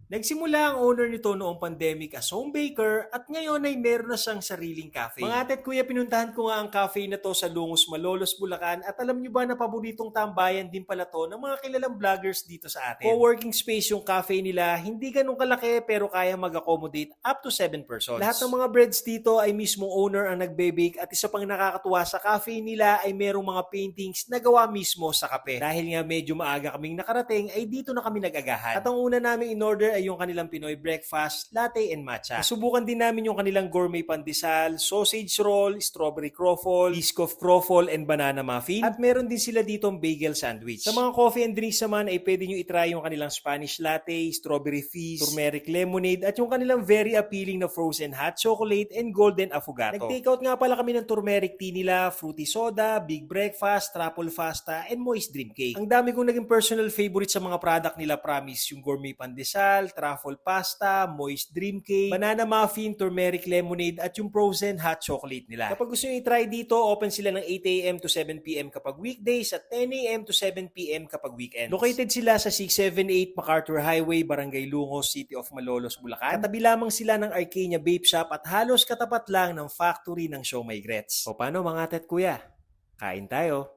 Nagsimula ang owner nito noong pandemic as home baker at ngayon ay meron na siyang sariling cafe. Mga ate at kuya, pinuntahan ko nga ang cafe na to sa Lungos, Malolos, Bulacan at alam nyo ba na paboritong tambayan din pala to ng mga kilalang vloggers dito sa atin. Co-working space yung cafe nila, hindi ganun kalaki pero kaya mag-accommodate up to 7 persons. Lahat ng mga breads dito ay mismong owner ang nagbe-bake at isa pang nakakatuwa sa cafe nila ay merong mga paintings na gawa mismo sa kape. Dahil nga medyo maaga kaming nakarating ay dito na kami nag-agahan. At ang una namin in order ay yung kanilang Pinoy breakfast, latte and matcha. Nasubukan din namin yung kanilang gourmet pandesal, sausage roll, strawberry croffle, biscoff croffle, and banana muffin. At meron din sila ditong bagel sandwich. Sa mga coffee and drinks naman ay pwede nyo itry yung kanilang Spanish latte, strawberry fizz, turmeric lemonade, at yung kanilang very appealing na frozen hot chocolate and golden affogato. Nag-takeout nga pala kami ng turmeric tea nila, fruity soda, big breakfast, truffle pasta, and moist dream cake. Ang dami kong naging personal favorite sa mga product nila, promise, yung gourmet pandesal, truffle pasta, moist dream cake, banana muffin, turmeric lemonade, at yung frozen hot chocolate nila. Kapag gusto nyo i-try dito, open sila ng 8 a.m. to 7 p.m. kapag weekdays at 10 a.m. to 7 p.m. kapag weekends. Located sila sa 678 MacArthur Highway, Barangay Lungos, City of Malolos, Bulacan. Katabi lamang sila ng Arcania Vape Shop at halos katapat lang ng factory ng Siomai Grets. O paano mga ate at kuya? Kain tayo!